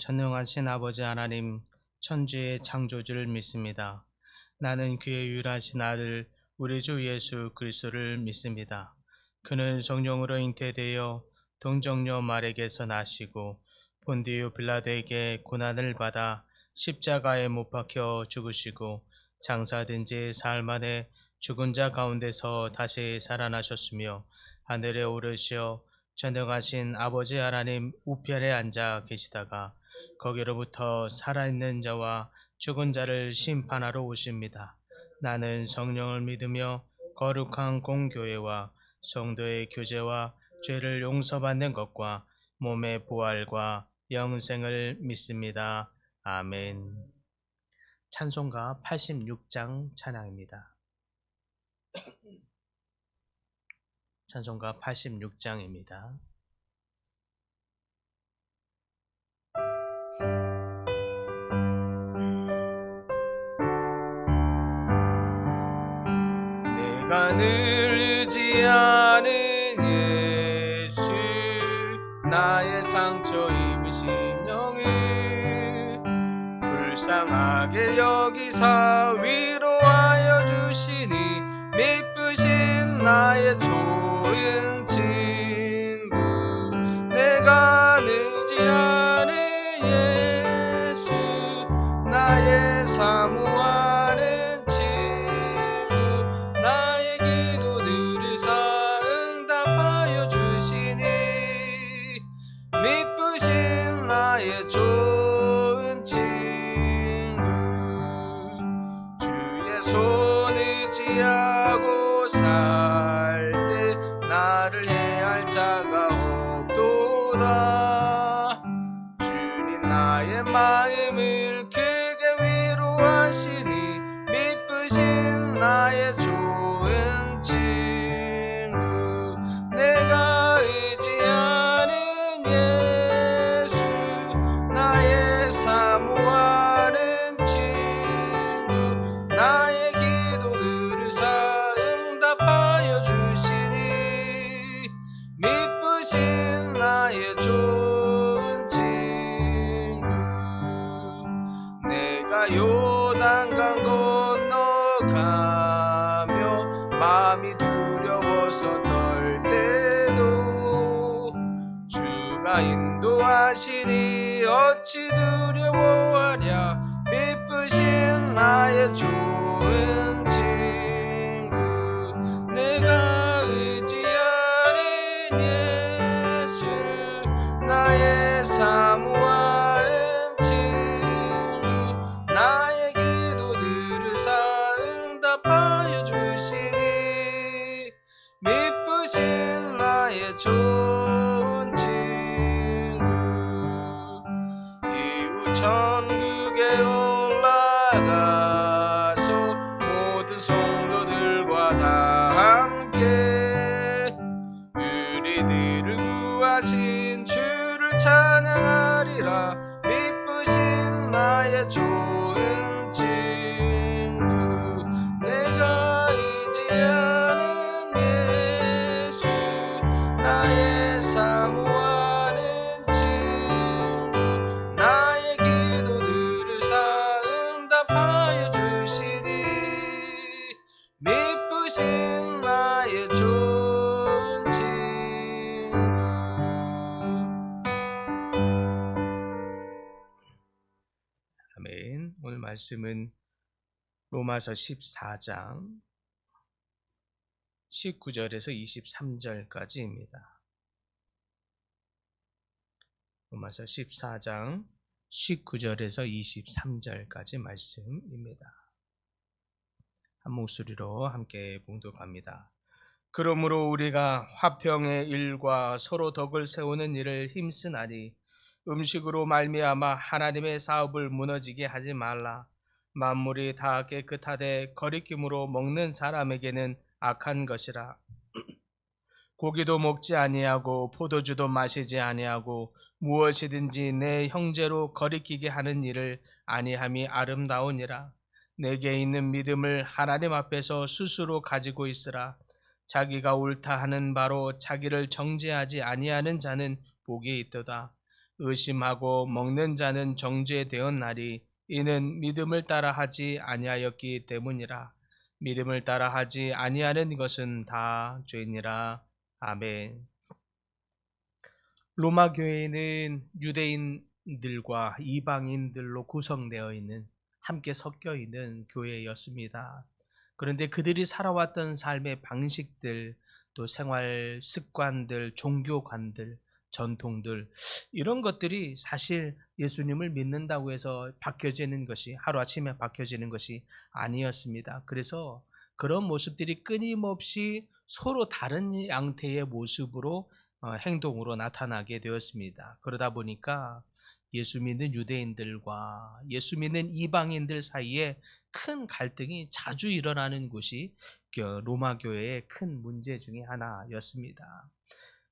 전능하신 아버지 하나님, 천지의 창조주를 믿습니다. 나는 그의 유일하신 아들 우리 주 예수 그리스도를 믿습니다. 그는 성령으로 잉태되어 동정녀 마리아에게서 나시고 본디오 빌라도에게 고난을 받아 십자가에 못 박혀 죽으시고 장사된 지 사흘 만에 죽은 자 가운데서 다시 살아나셨으며 하늘에 오르시어 전능하신 아버지 하나님 우편에 앉아 계시다가 거기로부터 살아있는 자와 죽은 자를 심판하러 오십니다. 나는 성령을 믿으며 거룩한 공교회와 성도의 교제와 죄를 용서받는 것과 몸의 부활과 영생을 믿습니다. 아멘. 찬송가 86장 찬양입니다. 찬송가 86장입니다. 내가 늘 의지하는 예수, 나의 상처 입으신 영을 불쌍하게 여기사 위로하여 주시니 미쁘신 나의 좋은 친구. 내가 의지하는 예수, 나의 사모하는 친구. 나의 기도 들으사 응답하여 주시니 미쁘신 나의 좋은 친구. 주의 손 의지하고 살 때 나를 해할 자가 없도다. 주님 나의 마음을 크게 위로하시니 미쁘신 나의 좋은 친구. 내가 의지하는 예수, 나의 사모하는 친구. 나의 기도 들으사 응답하여 주시니 미쁘신 나의 좋은 친구. 내가 요단강 건너가며 마음이 두려워서 떨 때도 주가 인도하시니 어찌 두려워하랴. 미쁘신 나의 좋은 친구. 내가 의지하는 예수, 나의 사모하는 친구. 나의 기도 들으사 응답하여 주시니 미쁘신 나의 좋은 친구. 이후 천국에 올라가서 모든 성도들과 다 함께 우리들을 구하신 주를 찬양하리라. 미쁘신 나의 좋은 친구. 내가 의지하는 예수, 나의 사모하는 친구. 나의 기도 들으사 응답하여 주시니 미쁘신 나의 좋은 친구. 아멘. 오늘 말씀은 로마서 14장 19절에서 23절까지입니다. 로마서 14장 19절에서 23절까지 말씀입니다. 한 목소리로 함께 봉독합니다. 그러므로 우리가 화평의 일과 서로 덕을 세우는 일을 힘쓰나니 음식으로 말미암아 하나님의 사업을 무너지게 하지 말라. 만물이 다 깨끗하되 거리낌으로 먹는 사람에게는 악한 것이라. 고기도 먹지 아니하고 포도주도 마시지 아니하고 무엇이든지 내 형제로 거리끼게 하는 일을 아니함이 아름다우니라. 내게 있는 믿음을 하나님 앞에서 스스로 가지고 있으라. 자기가 옳다 하는 바로 자기를 정죄하지 아니하는 자는 복이 있도다. 의심하고 먹는 자는 정죄되었나니 이는 믿음을 따라 하지 아니하였기 때문이라. 믿음을 따라 하지 아니하는 것은 다 죄니라. 아멘. 로마 교회는 유대인들과 이방인들로 구성되어 있는, 함께 섞여 있는 교회였습니다. 그런데 그들이 살아왔던 삶의 방식들, 또 생활 습관들, 종교관들, 전통들, 이런 것들이 사실 예수님을 믿는다고 해서 바뀌어지는 것이, 하루아침에 바뀌어지는 것이 아니었습니다. 그래서 그런 모습들이 끊임없이 서로 다른 양태의 모습으로 행동으로 나타나게 되었습니다. 그러다 보니까 예수 믿는 유대인들과 예수 믿는 이방인들 사이에 큰 갈등이 자주 일어나는 곳이 로마 교회의 큰 문제 중에 하나였습니다.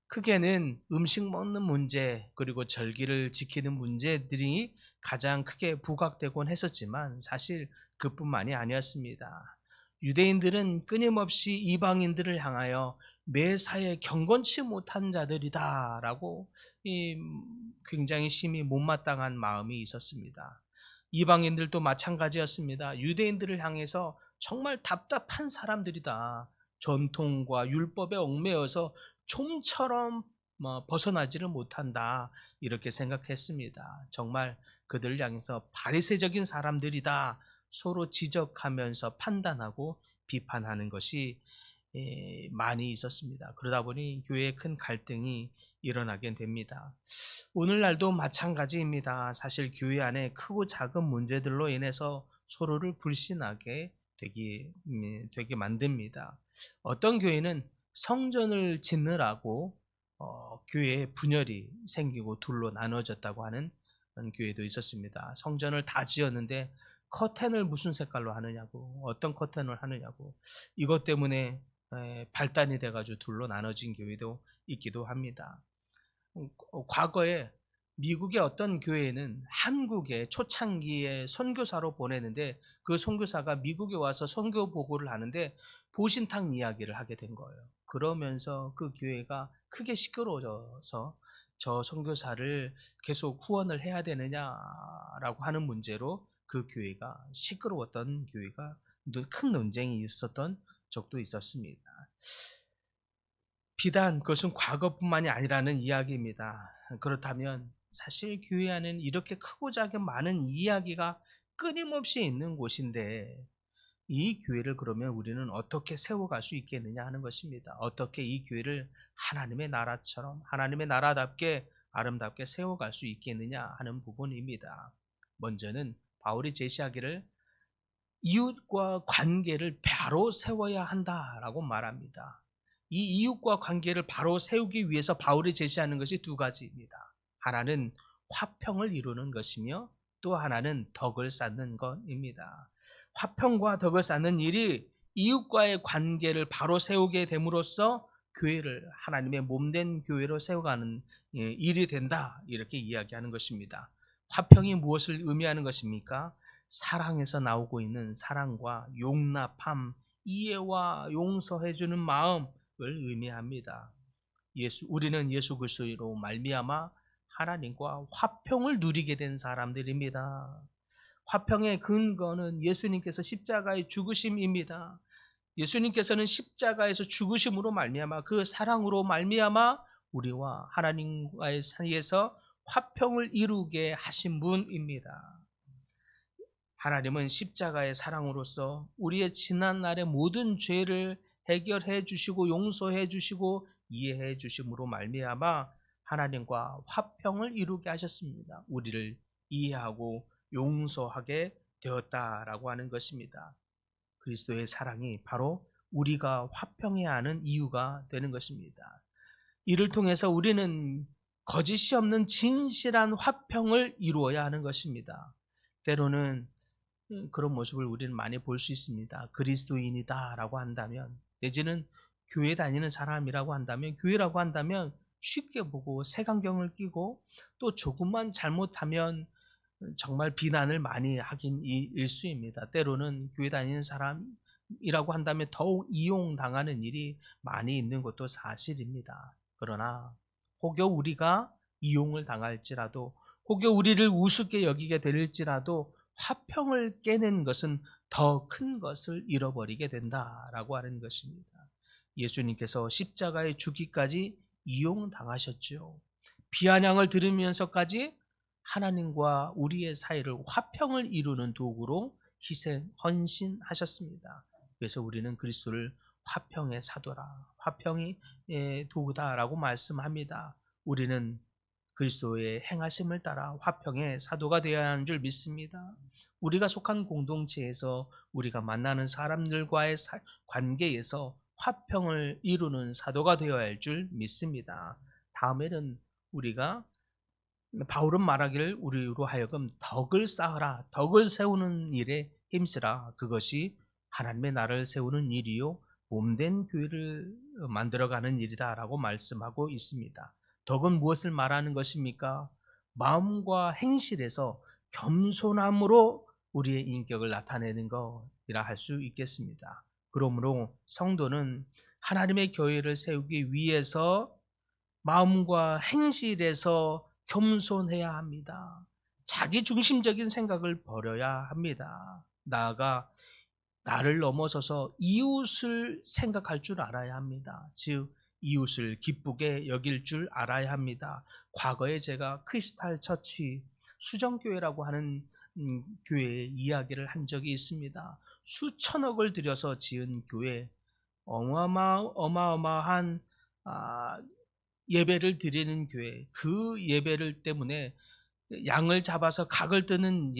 크게는 음식 먹는 문제, 그리고 절기를 지키는 문제들이 가장 크게 부각되곤 했었지만 사실 그뿐만이 아니었습니다. 유대인들은 끊임없이 이방인들을 향하여 매사에 경건치 못한 자들이다라고 굉장히 심히 못마땅한 마음이 있었습니다. 이방인들도 마찬가지였습니다. 유대인들을 향해서 정말 답답한 사람들이다. 전통과 율법에 얽매여서 좀처럼 벗어나지를 못한다. 이렇게 생각했습니다. 정말 그들을 향해서 바리새적인 사람들이다. 서로 지적하면서 판단하고 비판하는 것이 많이 있었습니다. 그러다 보니 교회에 큰 갈등이 일어나게 됩니다. 오늘날도 마찬가지입니다. 사실 교회 안에 크고 작은 문제들로 인해서 서로를 불신하게 되게 만듭니다. 어떤 교회는 성전을 짓느라고 교회에 분열이 생기고 둘로 나눠졌다고 하는 그런 교회도 있었습니다. 성전을 다 지었는데 커튼을 무슨 색깔로 하느냐고, 어떤 커튼을 하느냐고, 이것 때문에 발단이 돼가지고 둘로 나눠진 교회도 있기도 합니다. 과거에 미국의 어떤 교회는 한국에 초창기에 선교사로 보내는데 그 선교사가 미국에 와서 선교 보고를 하는데 보신탕 이야기를 하게 된 거예요. 그러면서 그 교회가 크게 시끄러워져서 저 선교사를 계속 후원을 해야 되느냐라고 하는 문제로 그 교회가 시끄러웠던 교회가 큰 논쟁이 있었던 적도 있었습니다. 비단 그것은 과거뿐만이 아니라는 이야기입니다. 그렇다면 사실 교회 안에는 이렇게 크고 작은 많은 이야기가 끊임없이 있는 곳인데 이 교회를 그러면 우리는 어떻게 세워갈 수 있겠느냐 하는 것입니다. 어떻게 이 교회를 하나님의 나라처럼, 하나님의 나라답게 아름답게 세워갈 수 있겠느냐 하는 부분입니다. 먼저는 바울이 제시하기를 이웃과 관계를 바로 세워야 한다라고 말합니다. 이 이웃과 관계를 바로 세우기 위해서 바울이 제시하는 것이 두 가지입니다. 하나는 화평을 이루는 것이며 또 하나는 덕을 쌓는 것입니다. 화평과 덕을 쌓는 일이 이웃과의 관계를 바로 세우게 됨으로써 교회를 하나님의 몸된 교회로 세워가는 일이 된다. 이렇게 이야기하는 것입니다. 화평이 무엇을 의미하는 것입니까? 사랑에서 나오고 있는 사랑과 용납함, 이해와 용서해주는 마음을 의미합니다. 우리는 예수 그리스도로 말미암아 하나님과 화평을 누리게 된 사람들입니다. 화평의 근거는 예수님께서 십자가의 죽으심입니다. 예수님께서는 십자가에서 죽으심으로 말미암아 그 사랑으로 말미암아 우리와 하나님과의 사이에서 화평을 이루게 하신 분입니다. 하나님은 십자가의 사랑으로서 우리의 지난날의 모든 죄를 해결해 주시고 용서해 주시고 이해해 주심으로 말미암아 하나님과 화평을 이루게 하셨습니다. 우리를 이해하고 용서하게 되었다라고 하는 것입니다. 그리스도의 사랑이 바로 우리가 화평해야 하는 이유가 되는 것입니다. 이를 통해서 우리는 거짓이 없는 진실한 화평을 이루어야 하는 것입니다. 때로는 그런 모습을 우리는 많이 볼 수 있습니다. 그리스도인이다라고 한다면, 내지는 교회 다니는 사람이라고 한다면, 교회라고 한다면 쉽게 보고 색안경을 끼고 또 조금만 잘못하면 정말 비난을 많이 하긴 일수입니다. 때로는 교회 다니는 사람이라고 한다면 더욱 이용당하는 일이 많이 있는 것도 사실입니다. 그러나 혹여 우리가 이용을 당할지라도 혹여 우리를 우습게 여기게 될지라도 화평을 깨는 것은 더 큰 것을 잃어버리게 된다라고 하는 것입니다. 예수님께서 십자가에 죽기까지 이용당하셨죠. 비아냥을 들으면서까지 하나님과 우리의 사이를 화평을 이루는 도구로 헌신하셨습니다. 그래서 우리는 그리스도를 화평의 사도라, 화평의 도구다라고 말씀합니다. 우리는 그리스도의 행하심을 따라 화평의 사도가 되어야 하는 줄 믿습니다. 우리가 속한 공동체에서 우리가 만나는 사람들과의 관계에서 화평을 이루는 사도가 되어야 할 줄 믿습니다. 다음에는 우리가 바울은 말하기를 우리로 하여금 덕을 쌓으라, 덕을 세우는 일에 힘쓰라. 그것이 하나님의 나라를 세우는 일이요 몸된 교회를 만들어가는 일이다라고 말씀하고 있습니다. 덕은 무엇을 말하는 것입니까? 마음과 행실에서 겸손함으로 우리의 인격을 나타내는 것이라 할 수 있겠습니다. 그러므로 성도는 하나님의 교회를 세우기 위해서 마음과 행실에서 겸손해야 합니다. 자기 중심적인 생각을 버려야 합니다. 나아가 나를 넘어서서 이웃을 생각할 줄 알아야 합니다. 즉 이웃을 기쁘게 여길 줄 알아야 합니다. 과거에 제가 크리스탈 처치 수정교회라고 하는 교회의 이야기를 한 적이 있습니다. 수천억을 들여서 지은 교회, 어마어마한 예배를 드리는 교회, 그 예배를 때문에 양을 잡아서 각을 뜨는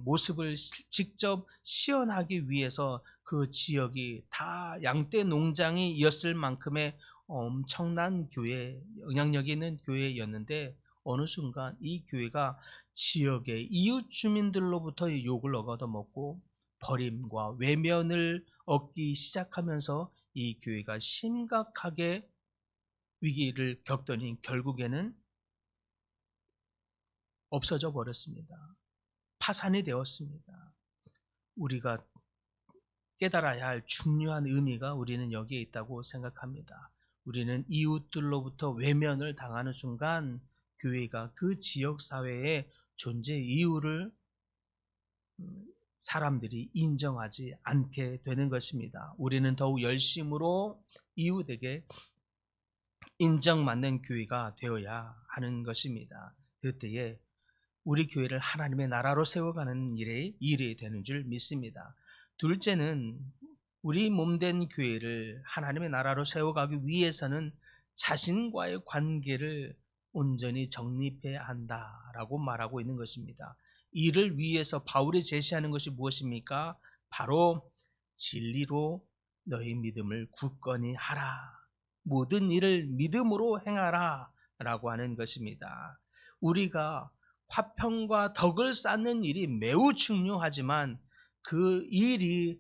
모습을 직접 시연하기 위해서 그 지역이 다 양떼 농장이었을 만큼의 엄청난 교회, 영향력 있는 교회였는데 어느 순간 이 교회가 지역의 이웃 주민들로부터 욕을 얻어먹고 버림과 외면을 얻기 시작하면서 이 교회가 심각하게 위기를 겪더니 결국에는 없어져 버렸습니다. 파산이 되었습니다. 우리가 깨달아야 할 중요한 의미가 우리는 여기에 있다고 생각합니다. 우리는 이웃들로부터 외면을 당하는 순간 교회가 그 지역사회의 존재 이유를 사람들이 인정하지 않게 되는 것입니다. 우리는 더욱 열심으로 이웃에게 인정받는 교회가 되어야 하는 것입니다. 그때에 우리 교회를 하나님의 나라로 세워가는 일이 되는 줄 믿습니다. 둘째는 우리 몸된 교회를 하나님의 나라로 세워가기 위해서는 자신과의 관계를 온전히 정립해야 한다라고 말하고 있는 것입니다. 이를 위해서 바울이 제시하는 것이 무엇입니까? 바로 진리로 너희 믿음을 굳건히 하라. 모든 일을 믿음으로 행하라 라고 하는 것입니다. 우리가 화평과 덕을 쌓는 일이 매우 중요하지만 그 일이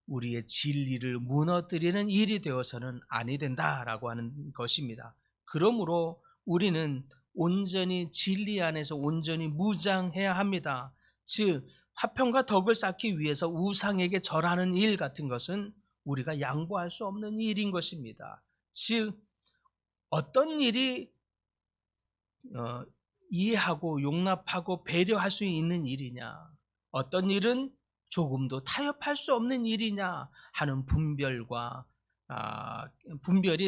우리의 진리를 무너뜨리는 일이 되어서는 아니 된다라고 하는 것입니다. 그러므로 우리는 온전히 진리 안에서 온전히 무장해야 합니다. 즉 화평과 덕을 쌓기 위해서 우상에게 절하는 일 같은 것은 우리가 양보할 수 없는 일인 것입니다. 즉 어떤 일이 이해하고 용납하고 배려할 수 있는 일이냐, 어떤 일은 조금도 타협할 수 없는 일이냐 하는 분별이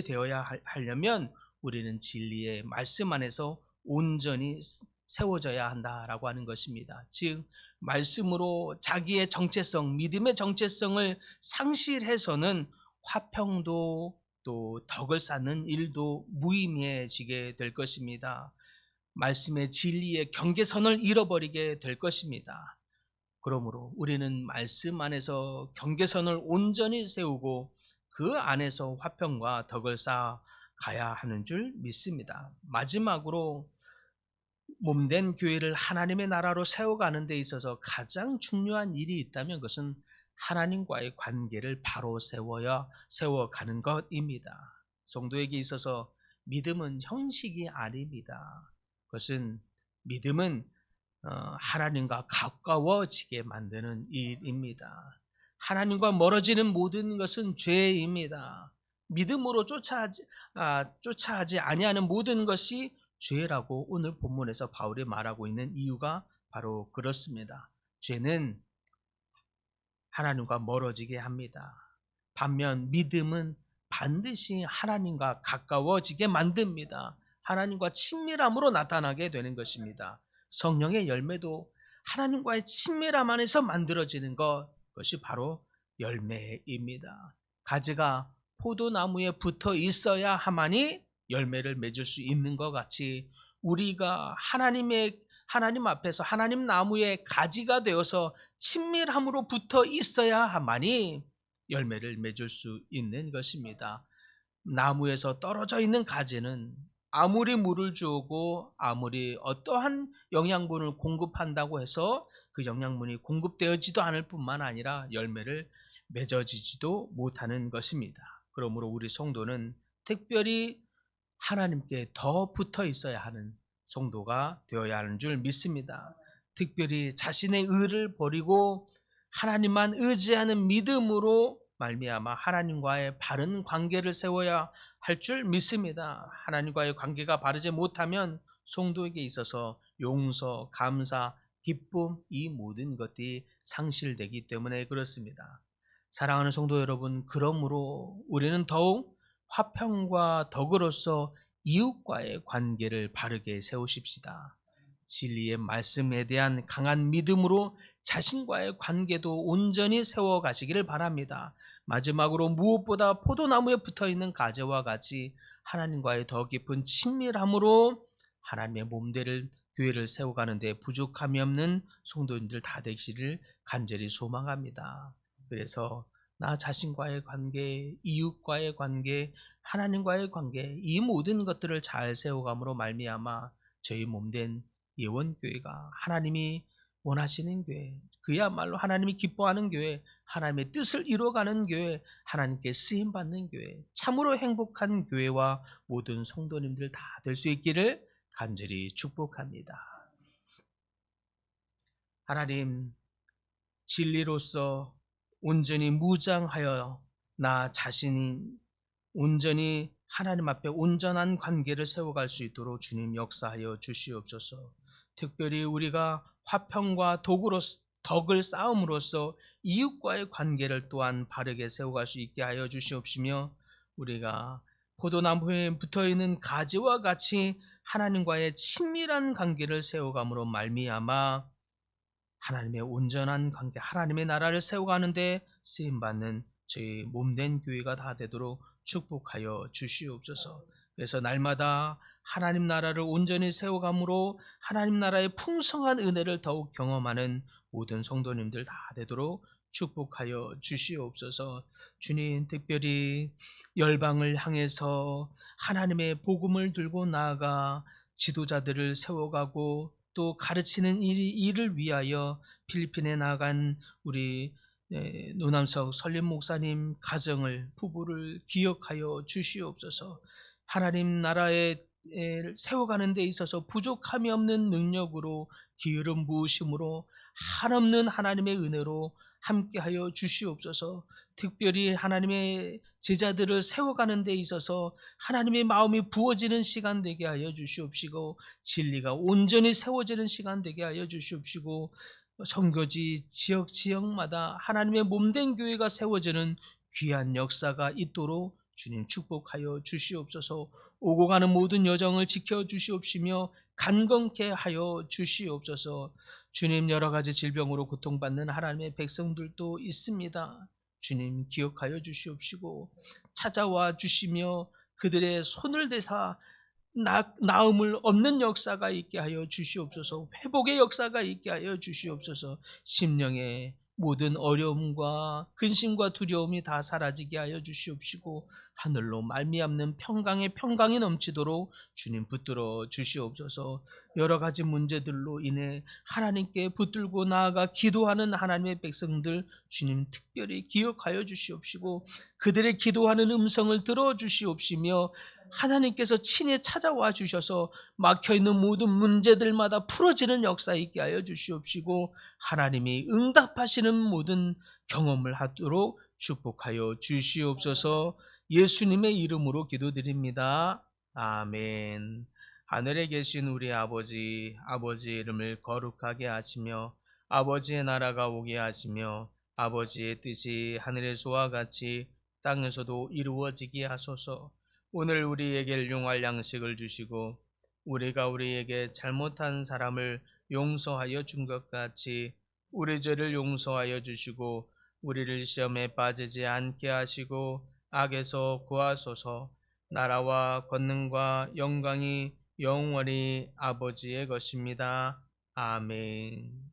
되어야 하려면 우리는 진리의 말씀 안에서 온전히 세워져야 한다라고 하는 것입니다. 즉 말씀으로 자기의 정체성, 믿음의 정체성을 상실해서는 화평도 또 덕을 쌓는 일도 무의미해지게 될 것입니다. 말씀의 진리의 경계선을 잃어버리게 될 것입니다. 그러므로 우리는 말씀 안에서 경계선을 온전히 세우고 그 안에서 화평과 덕을 쌓아 가야 하는 줄 믿습니다. 마지막으로 몸된 교회를 하나님의 나라로 세워가는 데 있어서 가장 중요한 일이 있다면 그것은 하나님과의 관계를 바로 세워가는 것입니다. 성도에게 있어서 믿음은 형식이 아닙니다. 그것은 믿음은 하나님과 가까워지게 만드는 일입니다. 하나님과 멀어지는 모든 것은 죄입니다. 믿음으로 쫓아하지 아니하는 모든 것이 죄라고 오늘 본문에서 바울이 말하고 있는 이유가 바로 그렇습니다. 죄는 하나님과 멀어지게 합니다. 반면 믿음은 반드시 하나님과 가까워지게 만듭니다. 하나님과 친밀함으로 나타나게 되는 것입니다. 성령의 열매도 하나님과의 친밀함 안에서 만들어지는 것이 바로 열매입니다. 가지가 포도나무에 붙어 있어야 하만이 열매를 맺을 수 있는 것 같이 우리가 하나님 앞에서 하나님 나무의 가지가 되어서 친밀함으로 붙어 있어야만이 열매를 맺을 수 있는 것입니다. 나무에서 떨어져 있는 가지는 아무리 물을 주고 아무리 어떠한 영양분을 공급한다고 해서 그 영양분이 공급되어지도 않을 뿐만 아니라 열매를 맺어지지도 못하는 것입니다. 그러므로 우리 성도는 특별히 하나님께 더 붙어 있어야 하는 성도가 되어야 하는 줄 믿습니다. 특별히 자신의 의를 버리고 하나님만 의지하는 믿음으로 말미암아 하나님과의 바른 관계를 세워야 할 줄 믿습니다. 하나님과의 관계가 바르지 못하면 성도에게 있어서 용서, 감사, 기쁨 이 모든 것들이 상실되기 때문에 그렇습니다. 사랑하는 성도 여러분, 그러므로 우리는 더욱 화평과 덕으로서 이웃과의 관계를 바르게 세우십시다. 진리의 말씀에 대한 강한 믿음으로 자신과의 관계도 온전히 세워가시기를 바랍니다. 마지막으로 무엇보다 포도나무에 붙어있는 가지와 같이 하나님과의 더 깊은 친밀함으로 하나님의 몸되를 교회를 세워가는 데 부족함이 없는 성도님들 다 되시기를 간절히 소망합니다. 그래서 나 자신과의 관계, 이웃과의 관계, 하나님과의 관계 이 모든 것들을 잘 세워감으로 말미암아 저희 몸된 예원교회가 하나님이 원하시는 교회, 그야말로 하나님이 기뻐하는 교회, 하나님의 뜻을 이루어가는 교회, 하나님께 쓰임받는 교회, 참으로 행복한 교회와 모든 성도님들 다 될 수 있기를 간절히 축복합니다. 하나님, 진리로서 온전히 무장하여 나 자신이 온전히 하나님 앞에 온전한 관계를 세워갈 수 있도록 주님 역사하여 주시옵소서. 특별히 우리가 화평과 덕을 쌓음으로써 이웃과의 관계를 또한 바르게 세워갈 수 있게 하여 주시옵시며 우리가 포도나무에 붙어있는 가지와 같이 하나님과의 친밀한 관계를 세워감으로 말미암아 하나님의 온전한 관계, 하나님의 나라를 세워가는데 쓰임받는 저희 몸된 교회가 다 되도록 축복하여 주시옵소서. 그래서 날마다 하나님 나라를 온전히 세워감으로 하나님 나라의 풍성한 은혜를 더욱 경험하는 모든 성도님들 다 되도록 축복하여 주시옵소서. 주님, 특별히 열방을 향해서 하나님의 복음을 들고 나아가 지도자들을 세워가고 또 가르치는 일을 위하여 필리핀에 나간 우리 노남석 설림 목사님 가정을 부부를 기억하여 주시옵소서. 하나님 나라에 세워가는 데 있어서 부족함이 없는 능력으로 기름 부으심으로 한없는 하나님의 은혜로 함께하여 주시옵소서. 특별히 하나님의 제자들을 세워가는 데 있어서 하나님의 마음이 부어지는 시간 되게 하여 주시옵시고 진리가 온전히 세워지는 시간 되게 하여 주시옵시고 선교지 지역마다 하나님의 몸된 교회가 세워지는 귀한 역사가 있도록 주님 축복하여 주시옵소서. 오고 가는 모든 여정을 지켜주시옵시며 간건케 하여 주시옵소서. 주님, 여러 가지 질병으로 고통받는 하나님의 백성들도 있습니다. 주님 기억하여 주시옵시고 찾아와 주시며 그들의 손을 대사 나음을 얻는 역사가 있게 하여 주시옵소서. 회복의 역사가 있게 하여 주시옵소서. 심령의 모든 어려움과 근심과 두려움이 다 사라지게 하여 주시옵시고 하늘로 말미암는 평강이 넘치도록 주님 붙들어 주시옵소서. 여러 가지 문제들로 인해 하나님께 붙들고 나아가 기도하는 하나님의 백성들 주님 특별히 기억하여 주시옵시고 그들의 기도하는 음성을 들어 주시옵시며 하나님께서 친히 찾아와 주셔서 막혀있는 모든 문제들마다 풀어지는 역사 있게 하여 주시옵시고 하나님이 응답하시는 모든 경험을 하도록 축복하여 주시옵소서. 예수님의 이름으로 기도드립니다. 아멘. 하늘에 계신 우리 아버지, 아버지의 이름을 거룩하게 하시며 아버지의 나라가 오게 하시며 아버지의 뜻이 하늘에서와 같이 땅에서도 이루어지게 하소서. 오늘 우리에게 일용할 양식을 주시고 우리가 우리에게 잘못한 사람을 용서하여 준 것 같이 우리 죄를 용서하여 주시고 우리를 시험에 빠지지 않게 하시고 악에서 구하소서. 나라와 권능과 영광이 영원히 아버지의 것입니다. 아멘.